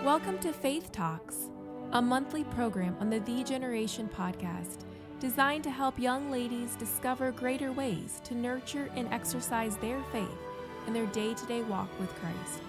Welcome to Faith Talks, a monthly program on the Generation podcast designed to help young ladies discover greater ways to nurture and exercise their faith in their day-to-day walk with Christ.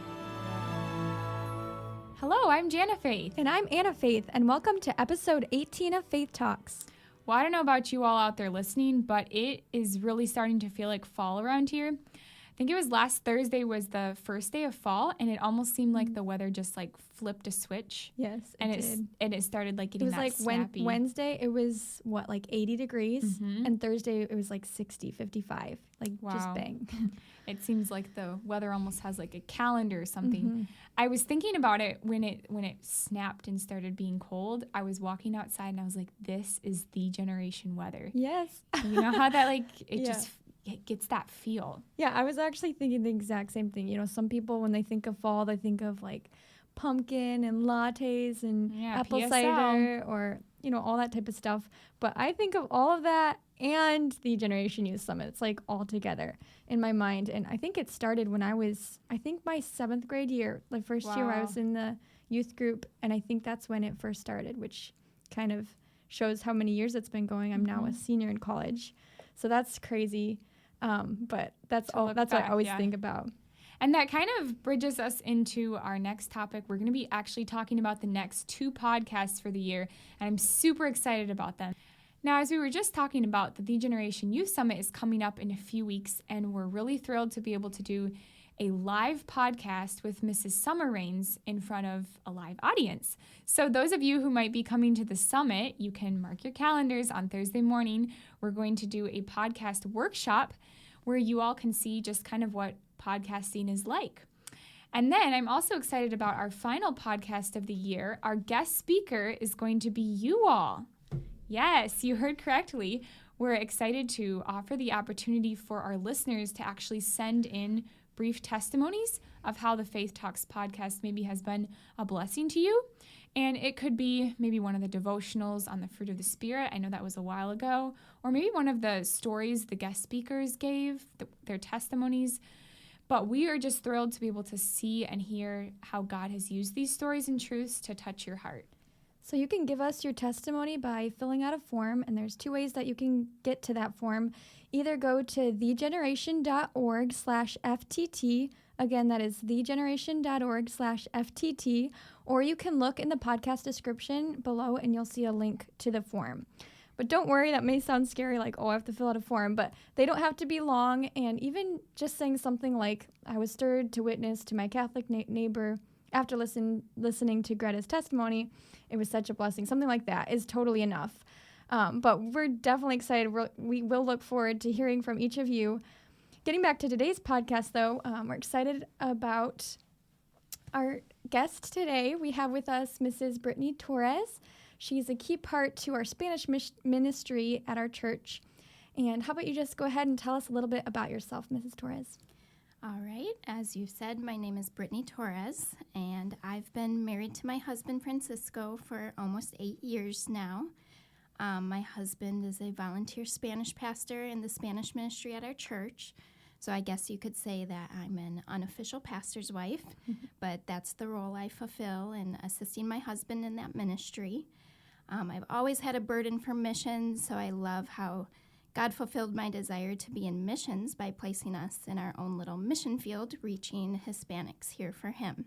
Hello, I'm Jana Faith. And I'm Anna Faith, and welcome to episode 18 of Faith Talks. Well, I don't know about you all out there listening, but it is really starting to feel like fall around here. I think it was last Thursday was the first day of fall, and it almost seemed like the weather just like flipped a switch. Yes, it started like getting that snappy. It was like Wednesday, it was like 80 degrees, and Thursday it was like 60, 55, just bang. It seems like the weather almost has like a calendar or something. I was thinking about it when it snapped and started being cold. I was walking outside and I was like, this is the generation weather. Yes. You know how that it gets that feel. Yeah, I was actually thinking the exact same thing. You know, some people, when they think of fall, they think of like pumpkin and lattes and apple PSL. cider or, you know, all that type of stuff. But I think of all of that and the Generation Youth Summit. It's like all together in my mind. And I think it started when I was, my 7th grade year, the first year where I was in the youth group. And I think that's when it first started, which kind of shows how many years it's been going. I'm now a senior in college. So that's crazy. But that's what I always think about. And that kind of bridges us into our next topic. We're going to be actually talking about the next 2 podcasts for the year, and I'm super excited about them. Now, as we were just talking about, the Generation Youth Summit is coming up in a few weeks, and we're really thrilled to be able to do a live podcast with Mrs. Summer Rains in front of a live audience. So those of you who might be coming to the summit, you can mark your calendars on Thursday morning. We're going to do a podcast workshop where you all can see just kind of what podcasting is like. And then I'm also excited about our final podcast of the year. Our guest speaker is going to be you all. Yes, you heard correctly. We're excited to offer the opportunity for our listeners to actually send in brief testimonies of how the Faith Talks podcast maybe has been a blessing to you. And it could be maybe one of the devotionals on the fruit of the Spirit. I know that was a while ago. Or maybe one of the stories the guest speakers gave, their testimonies. But we are just thrilled to be able to see and hear how God has used these stories and truths to touch your heart. So you can give us your testimony by filling out a form, and there's 2 ways that you can get to that form. Either go to thegeneration.org/FTT. Again, that is thegeneration.org/FTT, or you can look in the podcast description below and you'll see a link to the form. But don't worry, that may sound scary, like, I have to fill out a form, but they don't have to be long. And even just saying something like, I was stirred to witness to my Catholic neighbor after listening to Greta's testimony, it was such a blessing. Something like that is totally enough. But we're definitely excited. We will look forward to hearing from each of you. Getting back to today's podcast, though, we're excited about our guest today. We have with us Mrs. Britney Torres. She's a key part to our Spanish ministry at our church. And how about you just go ahead and tell us a little bit about yourself, Mrs. Torres? All right. As you said, my name is Britney Torres, and I've been married to my husband, Francisco, for almost 8 years now. My husband is a volunteer Spanish pastor in the Spanish ministry at our church, so I guess you could say that I'm an unofficial pastor's wife, but that's the role I fulfill in assisting my husband in that ministry. I've always had a burden for missions, so I love how God fulfilled my desire to be in missions by placing us in our own little mission field, reaching Hispanics here for Him.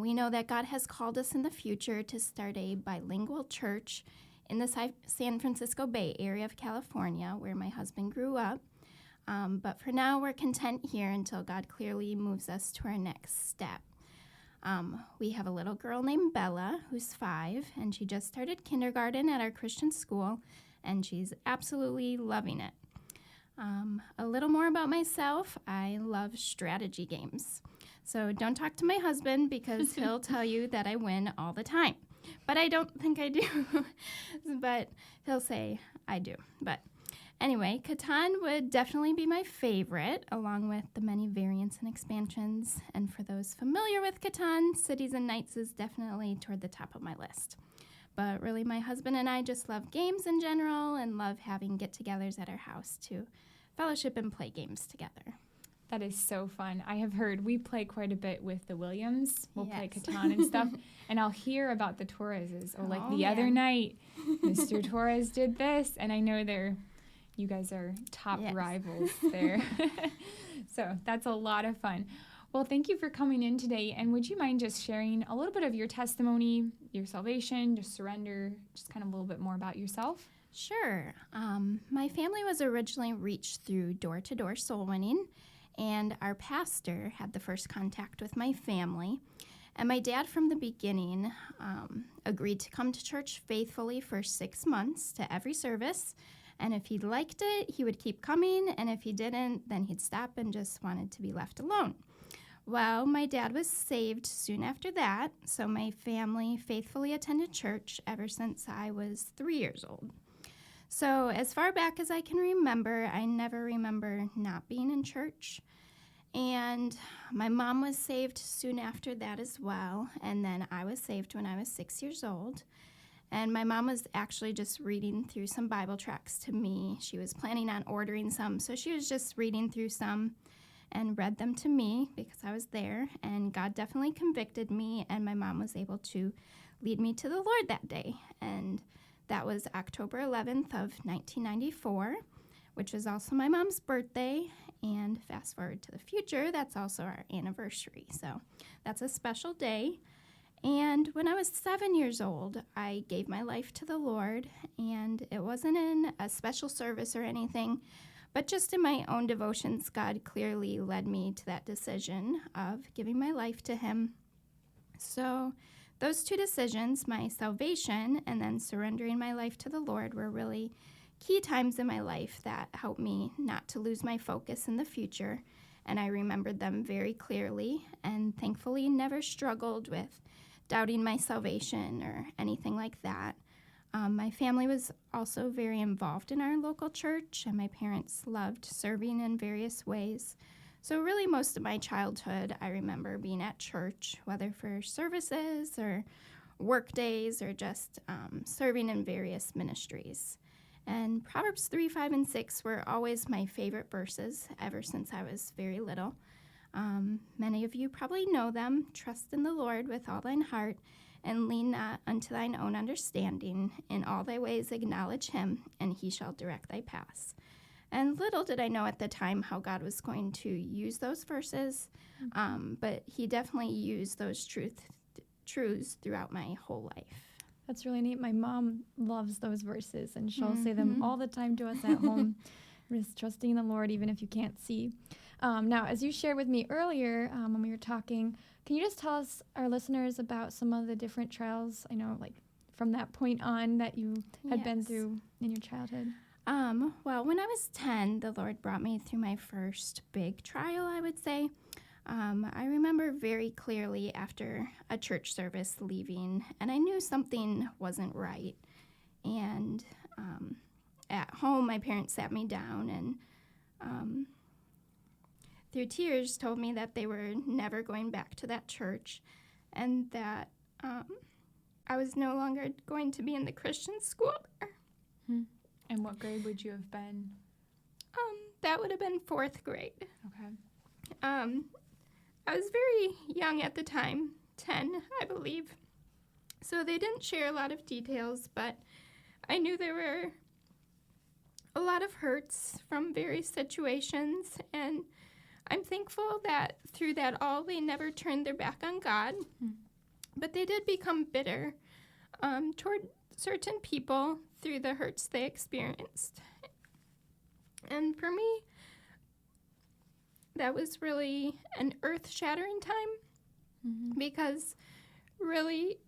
We know that God has called us in the future to start a bilingual church in the San Francisco Bay Area of California, where my husband grew up. But for now, we're content here until God clearly moves us to our next step. We have a little girl named Bella, who's 5, and she just started kindergarten at our Christian school, and she's absolutely loving it. A little more about myself. I love strategy games. So don't talk to my husband because he'll tell you that I win all the time. But I don't think I do. But he'll say I do. But anyway, Catan would definitely be my favorite, along with the many variants and expansions. And for those familiar with Catan, Cities and Nights is definitely toward the top of my list. But really, my husband and I just love games in general and love having get-togethers at our house to fellowship and play games together. That is so fun. I have heard we play quite a bit with the Williams. We'll play Yes. Catan and stuff. And I'll hear about the Torreses. Or like the other man. night, Mr. Torres did this. And I know you guys are top Yes. rivals there. So that's a lot of fun. Well, thank you for coming in today. And would you mind just sharing a little bit of your testimony, your salvation, just surrender, just kind of a little bit more about yourself? Sure. My family was originally reached through door-to-door soul winning, and our pastor had the first contact with my family. And my dad, from the beginning, agreed to come to church faithfully for 6 months to every service. And if he liked it, he would keep coming. And if he didn't, then he'd stop and just wanted to be left alone. Well, my dad was saved soon after that, so my family faithfully attended church ever since I was 3 years old. So as far back as I can remember, I never remember not being in church. And my mom was saved soon after that as well. And then I was saved when I was 6 years old. And my mom was actually just reading through some Bible tracts to me. She was planning on ordering some, so she was just reading through some and read them to me because I was there. And God definitely convicted me, and my mom was able to lead me to the Lord that day. And that was October 11th of 1994, which was also my mom's birthday. And fast forward to the future, that's also our anniversary. So that's a special day. And when I was 7 years old, I gave my life to the Lord. And it wasn't in a special service or anything, but just in my own devotions, God clearly led me to that decision of giving my life to Him. So those two decisions, my salvation and then surrendering my life to the Lord, were really key times in my life that helped me not to lose my focus in the future. And I remembered them very clearly and thankfully never struggled with doubting my salvation or anything like that. My family was also very involved in our local church, and my parents loved serving in various ways. So really most of my childhood, I remember being at church, whether for services or work days or just serving in various ministries. And Proverbs 3, 5, and 6 were always my favorite verses ever since I was very little. Many of you probably know them. Trust in the Lord with all thine heart, and lean not unto thine own understanding. In all thy ways acknowledge him, and he shall direct thy paths. And little did I know at the time how God was going to use those verses, but he definitely used those truths throughout my whole life. That's really neat. My mom loves those verses, and she'll say them all the time to us at home. Just trusting in the Lord, even if you can't see. Now, as you shared with me earlier when we were talking, can you just tell us, our listeners, about some of the different trials, I know, like from that point on, that you had been through in your childhood? Well, when I was 10, the Lord brought me through my first big trial, I would say. I remember very clearly after a church service leaving, and I knew something wasn't right. And at home, my parents sat me down and through tears told me that they were never going back to that church, and that I was no longer going to be in the Christian school there. And what grade would you have been? That would have been 4th grade. Okay. I was very young at the time, 10, I believe. So they didn't share a lot of details, but I knew there were a lot of hurts from various situations, and I'm thankful that through that all, they never turned their back on God, but they did become bitter toward certain people through the hurts they experienced. And for me, that was really an earth-shattering time, because really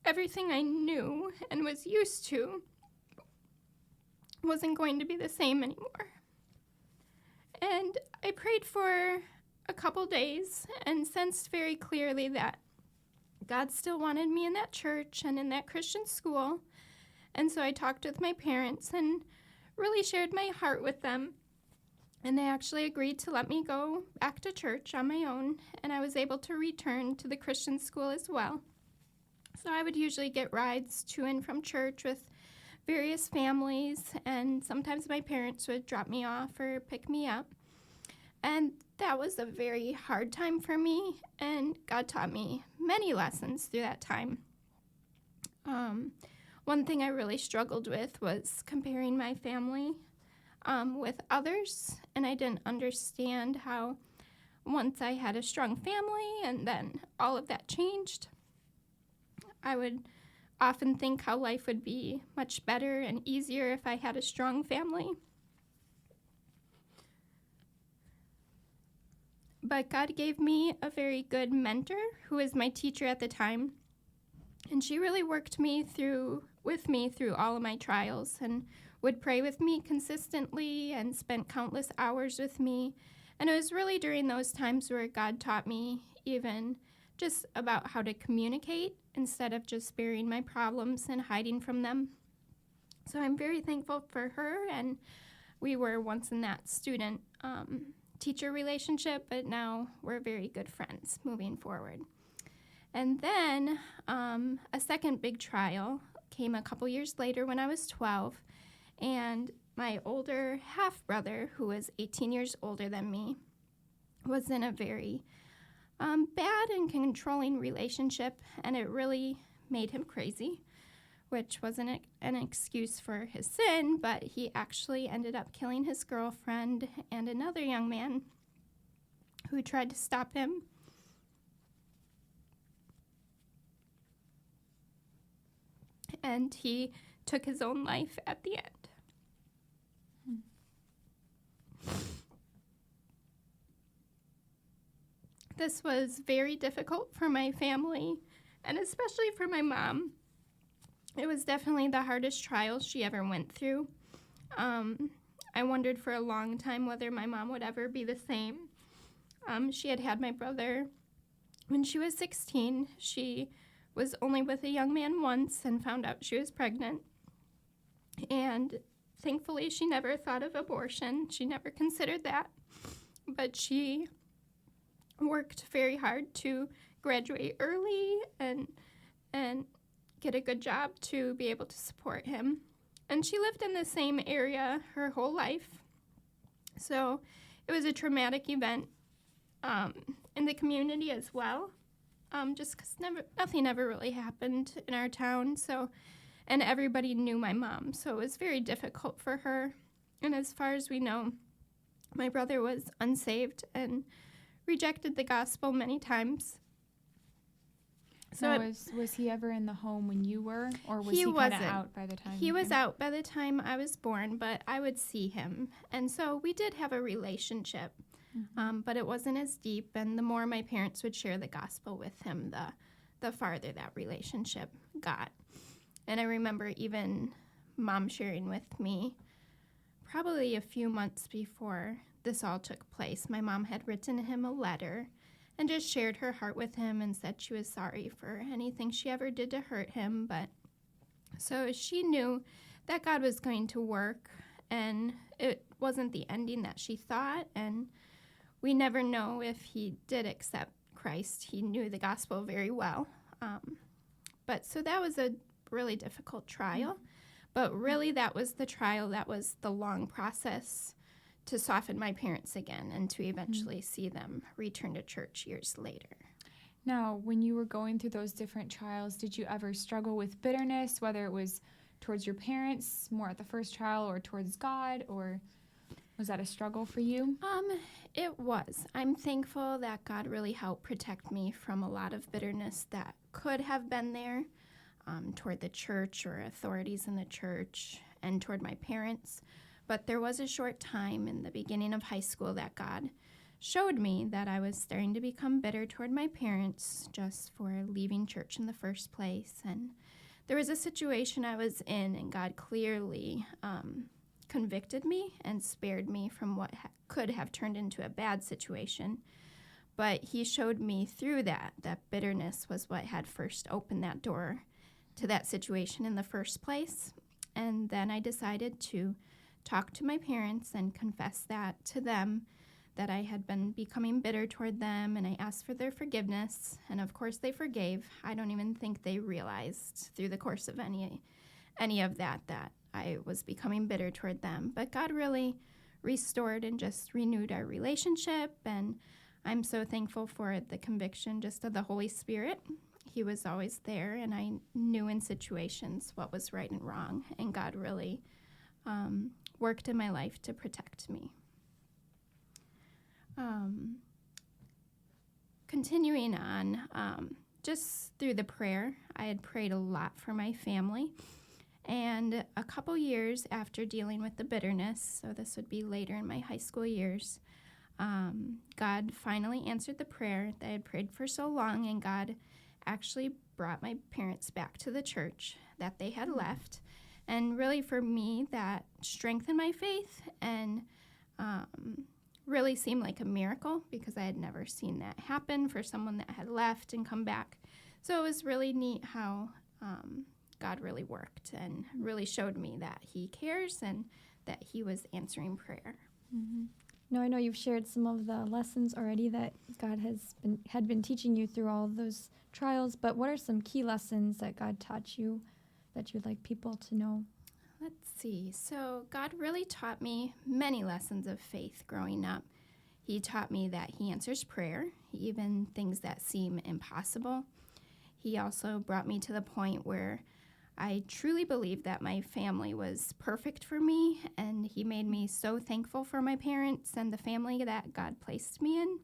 everything I knew and was used to wasn't going to be the same anymore. And I prayed for a couple days and sensed very clearly that God still wanted me in that church and in that Christian school. And so I talked with my parents and really shared my heart with them. And they actually agreed to let me go back to church on my own, and I was able to return to the Christian school as well. So I would usually get rides to and from church with various families, and sometimes my parents would drop me off or pick me up. And that was a very hard time for me, and God taught me many lessons through that time. One thing I really struggled with was comparing my family with others, and I didn't understand how once I had a strong family and then all of that changed, I would often think how life would be much better and easier if I had a strong family. But God gave me a very good mentor who was my teacher at the time, and she really worked with me through all of my trials and would pray with me consistently and spent countless hours with me. And it was really during those times where God taught me even just about how to communicate instead of just burying my problems and hiding from them. So I'm very thankful for her, and we were once in that student teacher relationship, but now we're very good friends moving forward. And then a second big trial came a couple years later when I was 12, and my older half-brother, who was 18 years older than me, was in a very bad and controlling relationship, and it really made him crazy, which wasn't an excuse for his sin, but he actually ended up killing his girlfriend and another young man who tried to stop him. And he took his own life at the end. This was very difficult for my family, and especially for my mom. It was definitely the hardest trial she ever went through. I wondered for a long time whether my mom would ever be the same. She had my brother when she was 16. She was only with a young man once and found out she was pregnant. And thankfully, she never thought of abortion. She never considered that. But she worked very hard to graduate early and get a good job to be able to support him. And she lived in the same area her whole life. So it was a traumatic event in the community as well, just because nothing ever really happened in our town. And everybody knew my mom, so it was very difficult for her. And as far as we know, my brother was unsaved and rejected the gospel many times. So was he ever in the home when you were, or was he kind of out by the time? He was out by the time I was born, but I would see him. And so we did have a relationship, but it wasn't as deep. And the more my parents would share the gospel with him, the farther that relationship got. And I remember even Mom sharing with me, probably a few months before this all took place, my mom had written him a letter and just shared her heart with him and said she was sorry for anything she ever did to hurt him. But so she knew that God was going to work, and it wasn't the ending that she thought. And we never know if he did accept Christ. He knew the gospel very well. But so that was a really difficult trial. But really, that was the trial. That was the long process to soften my parents again and to eventually see them return to church years later. Now, when you were going through those different trials, did you ever struggle with bitterness, whether it was towards your parents, more at the first trial, or towards God, or was that a struggle for you? It was. I'm thankful that God really helped protect me from a lot of bitterness that could have been there toward the church or authorities in the church and toward my parents. But there was a short time in the beginning of high school that God showed me that I was starting to become bitter toward my parents just for leaving church in the first place. And there was a situation I was in, and God clearly convicted me and spared me from what could have turned into a bad situation. But he showed me through that bitterness was what had first opened that door to that situation in the first place. And then I decided to talk to my parents and confess that to them, that I had been becoming bitter toward them, and I asked for their forgiveness. And of course they forgave. I don't even think they realized through the course of any of that I was becoming bitter toward them. But God really restored and just renewed our relationship, and I'm so thankful for the conviction just of the Holy Spirit. He was always there, and I knew in situations what was right and wrong, and God really worked in my life to protect me. Continuing on, just through the prayer, I had prayed a lot for my family. And a couple years after dealing with the bitterness, so this would be later in my high school years, God finally answered the prayer that I had prayed for so long, and God actually brought my parents back to the church that they had left. And really for me, that strengthened my faith and really seemed like a miracle because I had never seen that happen for someone that had left and come back. So it was really neat how God really worked and really showed me that he cares and that he was answering prayer. Mm-hmm. Now, I know you've shared some of the lessons already that God had been teaching you through all of those trials, but what are some key lessons that God taught you that you'd like people to know? Let's see. So God really taught me many lessons of faith growing up. He taught me that he answers prayer, even things that seem impossible. He also brought me to the point where I truly believed that my family was perfect for me, and he made me so thankful for my parents and the family that God placed me in.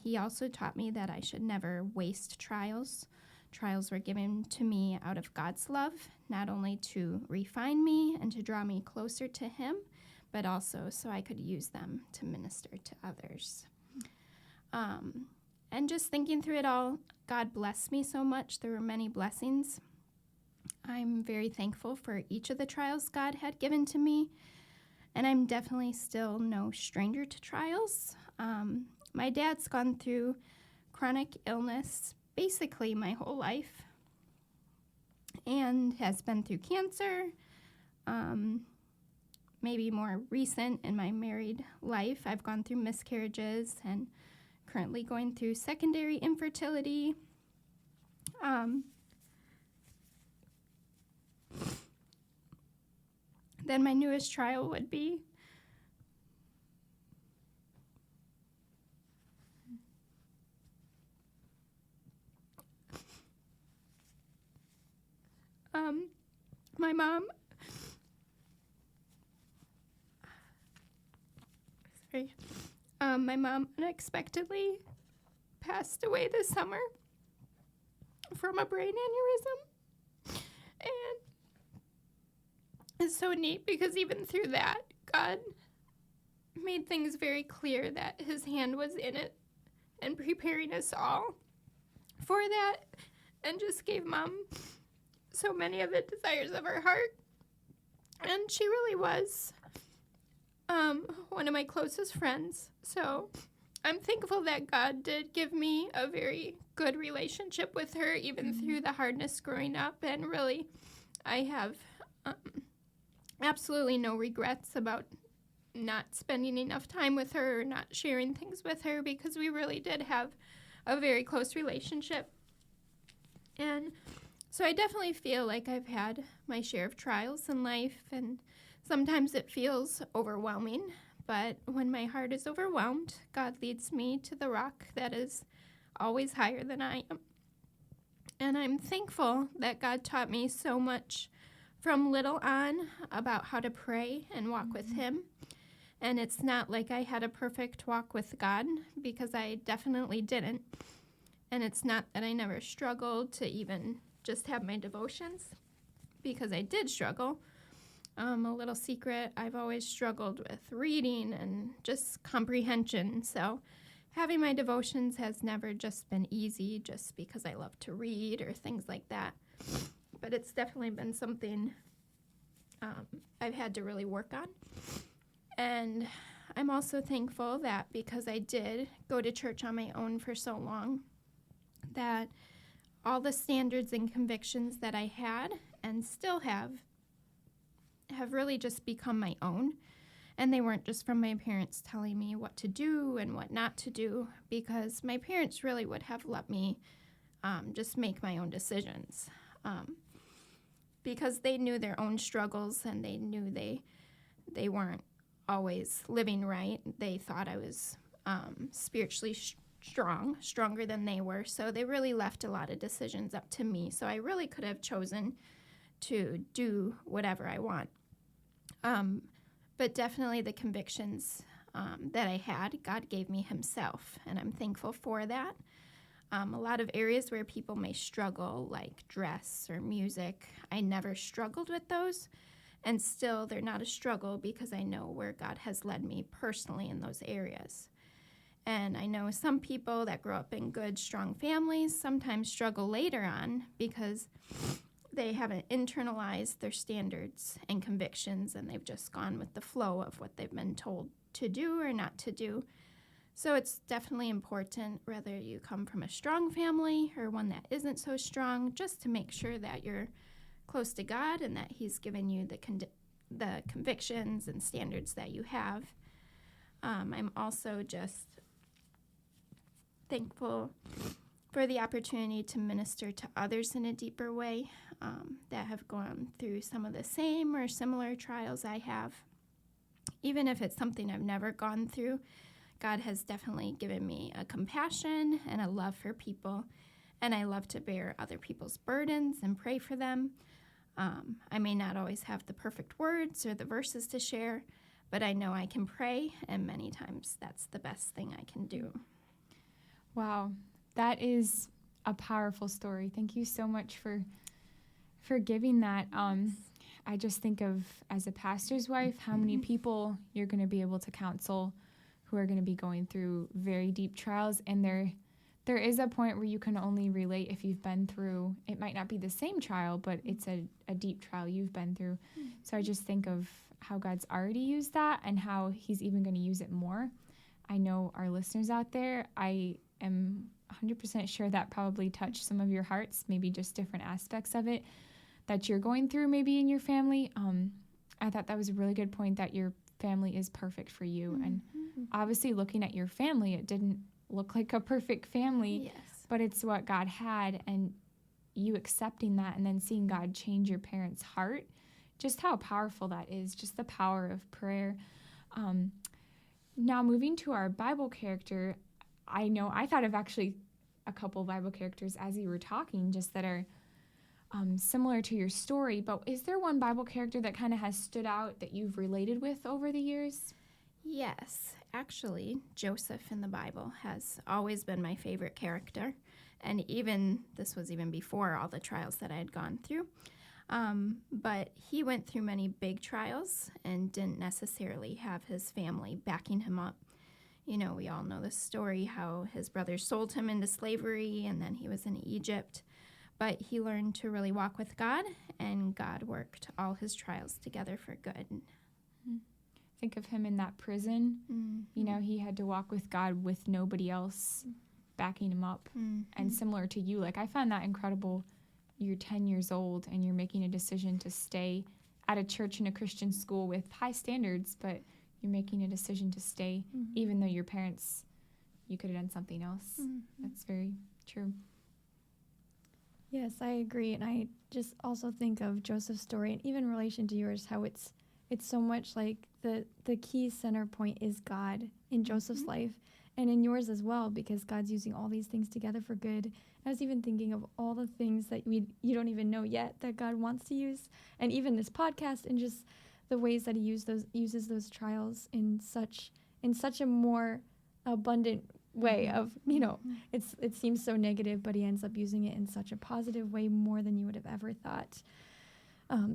He also taught me that I should never waste trials. Trials were given to me out of God's love, not only to refine me and to draw me closer to him, but also so I could use them to minister to others. And just thinking through it all, God blessed me so much. There were many blessings. I'm very thankful for each of the trials God had given to me, and I'm definitely still no stranger to trials. My dad's gone through chronic illness basically my whole life and has been through cancer, maybe more recent in my married life. I've gone through miscarriages and currently going through secondary infertility. Then my newest trial would be my mom. My mom unexpectedly passed away this summer from a brain aneurysm. And it's so neat because even through that, God made things very clear that his hand was in it and preparing us all for that, and just gave Mom so many of the desires of her heart. And she really was one of my closest friends. So I'm thankful that God did give me a very good relationship with her, even through the hardness growing up. And really, I have absolutely no regrets about not spending enough time with her or not sharing things with her, because we really did have a very close relationship. And so I definitely feel like I've had my share of trials in life, and sometimes it feels overwhelming. But when my heart is overwhelmed, God leads me to the rock that is always higher than I am. And I'm thankful that God taught me so much from little on about how to pray and walk with him. And it's not like I had a perfect walk with God, because I definitely didn't. And it's not that I never struggled to even just have my devotions, because I did struggle. A little secret, I've always struggled with reading and just comprehension. So having my devotions has never just been easy just because I love to read or things like that. But it's definitely been something I've had to really work on. And I'm also thankful that because I did go to church on my own for so long, that all the standards and convictions that I had and still have really just become my own. And they weren't just from my parents telling me what to do and what not to do, because my parents really would have let me just make my own decisions. because they knew their own struggles and they knew they weren't always living right. They thought I was spiritually stronger than they were. So they really left a lot of decisions up to me. So I really could have chosen to do whatever I want. But definitely the convictions that I had, God gave me himself, and I'm thankful for that. A lot of areas where people may struggle, like dress or music, I never struggled with those. And still, they're not a struggle because I know where God has led me personally in those areas. And I know some people that grow up in good, strong families sometimes struggle later on because they haven't internalized their standards and convictions, and they've just gone with the flow of what they've been told to do or not to do. So it's definitely important, whether you come from a strong family or one that isn't so strong, just to make sure that you're close to God and that he's given you the convictions and standards that you have. I'm also just thankful for the opportunity to minister to others in a deeper way that have gone through some of the same or similar trials I have. Even if it's something I've never gone through, God has definitely given me a compassion and a love for people, and I love to bear other people's burdens and pray for them. I may not always have the perfect words or the verses to share, but I know I can pray, and many times that's the best thing I can do. Wow, that is a powerful story. Thank you so much for giving that. I just think of, as a pastor's wife, how many people you're going to be able to counsel who are going to be going through very deep trials, and there is a point where you can only relate if you've been through, it might not be the same trial, but it's a deep trial you've been through. So I just think of how God's already used that and how he's even going to use it more. I know our listeners out there, I am 100% sure that probably touched some of your hearts, maybe just different aspects of it that you're going through maybe in your family. I thought that was a really good point, that your family is perfect for you. And obviously looking at your family, it didn't look like a perfect family, Yes. but it's what God had, and you accepting that and then seeing God change your parents' heart, just how powerful that is, just the power of prayer. Now moving to our Bible character, I know I thought of actually a couple Bible characters as you were talking, just that are similar to your story, but is there one Bible character that kind of has stood out that you've related with over the years? Yes, actually, Joseph in the Bible has always been my favorite character, and this was even before all the trials that I had gone through. But he went through many big trials and didn't necessarily have his family backing him up. You know, we all know the story, how his brothers sold him into slavery, and then he was in Egypt. But he learned to really walk with God, and God worked all his trials together for good. Think of him in that prison. Mm-hmm. You know, he had to walk with God with nobody else backing him up. And similar to you, like, I found that incredible. You're 10 years old and you're making a decision to stay at a church and a Christian school with high standards, but you're making a decision to stay, even though your parents, you could have done something else. That's very true. Yes, I agree. And I just also think of Joseph's story, and even in relation to yours, how it's so much like the key center point is God in Joseph's life, and in yours as well, because God's using all these things together for good. I was even thinking of all the things that you don't even know yet that God wants to use, and even this podcast, and just the ways that he uses those trials in such a more abundant way of, you know, it seems so negative, but he ends up using it in such a positive way, more than you would have ever thought.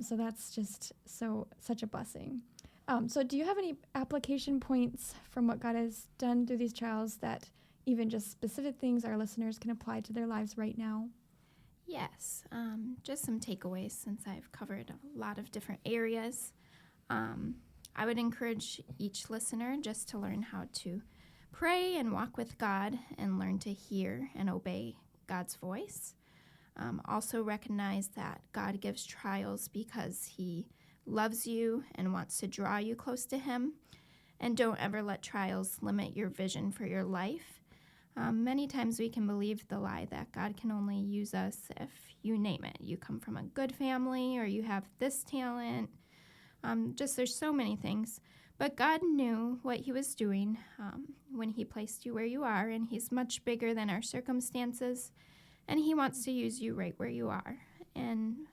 So that's just such a blessing. So do you have any application points from what God has done through these trials, that even just specific things our listeners can apply to their lives right now? Yes, just some takeaways, since I've covered a lot of different areas. I would encourage each listener just to learn how to pray and walk with God, and learn to hear and obey God's voice. Also recognize that God gives trials because he loves you and wants to draw you close to him. And don't ever let trials limit your vision for your life. Many times we can believe the lie that God can only use us if you name it. You come from a good family or you have this talent. There's so many things. But God knew what he was doing when he placed you where you are, and he's much bigger than our circumstances, and he wants to use you right where you are. And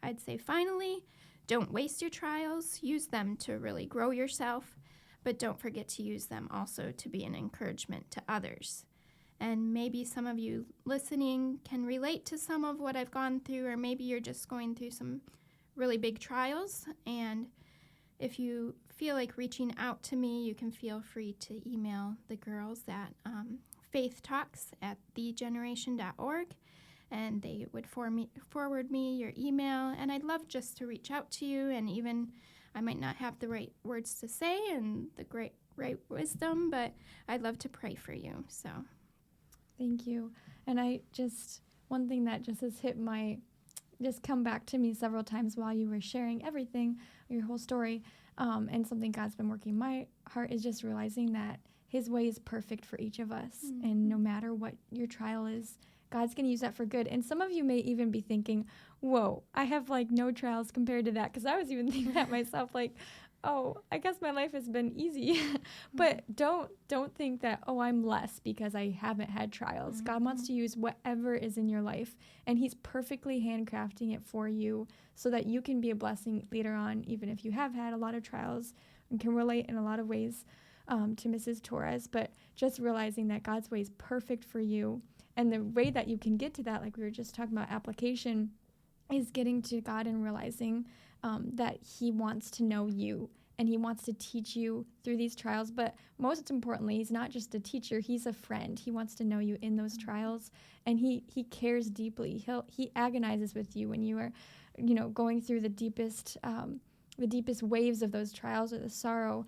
I'd say finally, don't waste your trials. Use them to really grow yourself, but don't forget to use them also to be an encouragement to others. And maybe some of you listening can relate to some of what I've gone through, or maybe you're just going through some really big trials. And if you feel like reaching out to me, you can feel free to email the girls at faithtalks@thegeneration.org, and they would forward me your email. And I'd love just to reach out to you, and even I might not have the right words to say and the right wisdom, but I'd love to pray for you. So Thank you. And one thing that just has come back to me several times while you were sharing everything, your whole story, and something God's been working in my heart is just realizing that his way is perfect for each of us. Mm-hmm. And no matter what your trial is, God's going to use that for good. And some of you may even be thinking, whoa, I have no trials compared to that. Because I was even thinking that myself, oh, I guess my life has been easy. But don't think that, I'm less because I haven't had trials. Mm-hmm. God wants to use whatever is in your life, and he's perfectly handcrafting it for you so that you can be a blessing later on, even if you have had a lot of trials and can relate in a lot of ways to Mrs. Torres. But just realizing that God's way is perfect for you, and the way that you can get to that, like we were just talking about application, is getting to God and realizing that he wants to know you and he wants to teach you through these trials. But most importantly, he's not just a teacher, he's a friend. He wants to know you in those trials, and he cares deeply. He agonizes with you when you are, going through the deepest waves of those trials or the sorrow,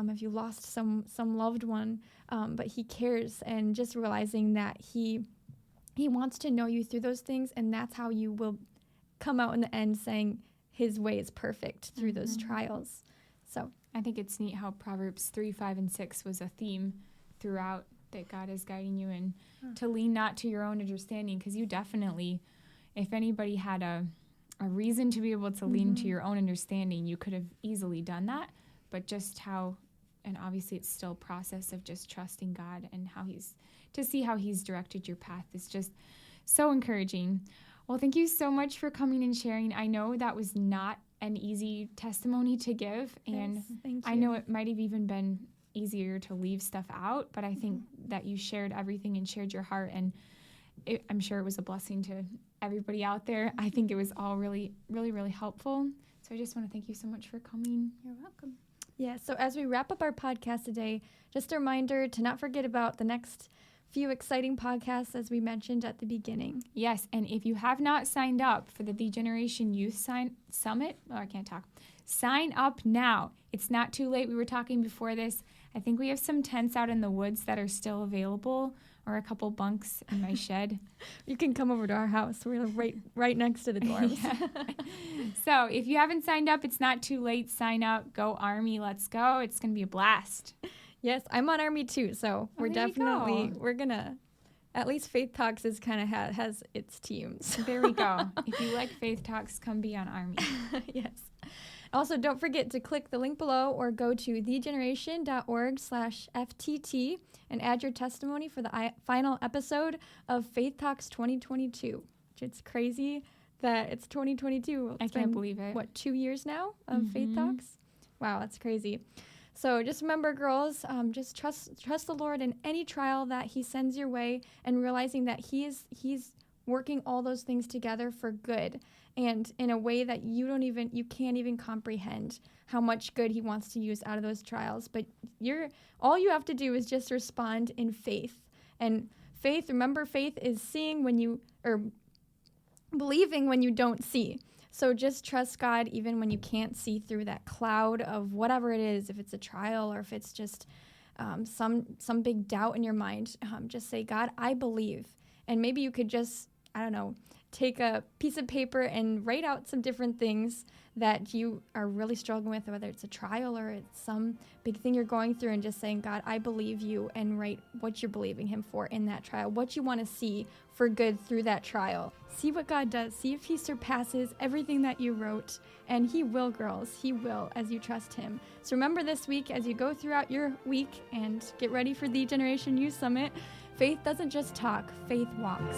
if you lost some loved one, but he cares, and just realizing that he wants to know you through those things, and that's how you will come out in the end saying his way is perfect through mm-hmm. those trials. So I think it's neat how Proverbs 3, 5, and 6 was a theme throughout, that God is guiding you in to lean not to your own understanding, because you definitely, if anybody had a reason to be able to lean mm-hmm. to your own understanding, you could have easily done that. But just how, and obviously it's still a process of just trusting God and to see how he's directed your path is just so encouraging. Well, thank you so much for coming and sharing. I know that was not an easy testimony to give, and yes, thank you. I know it might have even been easier to leave stuff out, but I think that you shared everything and shared your heart, and I'm sure it was a blessing to everybody out there. I think it was all really, really, really helpful. So I just want to thank you so much for coming. You're welcome. Yeah, so as we wrap up our podcast today, just a reminder to not forget about the next few exciting podcasts, as we mentioned at the beginning. Yes, and if you have not signed up for the Generation Youth Summit, sign up now. It's not too late. We were talking before this. I think we have some tents out in the woods that are still available, or a couple bunks in my shed. You can come over to our house. We're right next to the dorms. So if you haven't signed up, it's not too late. Sign up. Go Army. Let's go. It's going to be a blast. Yes, I'm on Army too, so we're gonna, at least Faith Talks is kind of has its teams. There we go. If you like Faith Talks, come be on Army. Yes. Also, don't forget to click the link below or go to thegeneration.org/FTT and add your testimony for the final episode of Faith Talks 2022. It's crazy that it's 2022. I can't believe it. 2 years now of mm-hmm. Faith Talks? Wow, that's crazy. So just remember, girls, just trust the Lord in any trial that he sends your way, and realizing that he's working all those things together for good, and in a way that you can't even comprehend how much good he wants to use out of those trials. But all you have to do is just respond in faith. And remember, faith is believing when you don't see. So just trust God even when you can't see through that cloud of whatever it is, if it's a trial or if it's just some big doubt in your mind. Just say, God, I believe. And maybe you could just, take a piece of paper and write out some different things that you are really struggling with, whether it's a trial or it's some big thing you're going through, and just saying, God, I believe you, and write what you're believing him for in that trial, what you want to see for good through that trial. See what God does. See if he surpasses everything that you wrote, and he will, girls. He will, as you trust him. So remember this week, as you go throughout your week and get ready for the Generation Youth Summit, faith doesn't just talk, faith walks.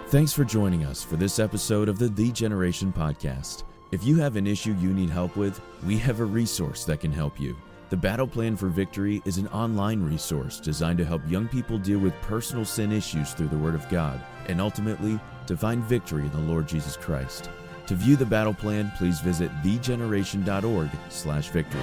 Thanks for joining us for this episode of the Generation Podcast. If you have an issue you need help with, we have a resource that can help you. The Battle Plan for Victory is an online resource designed to help young people deal with personal sin issues through the Word of God, and ultimately to find victory in the Lord Jesus Christ. To view the battle plan, please visit thegeneration.org/victory.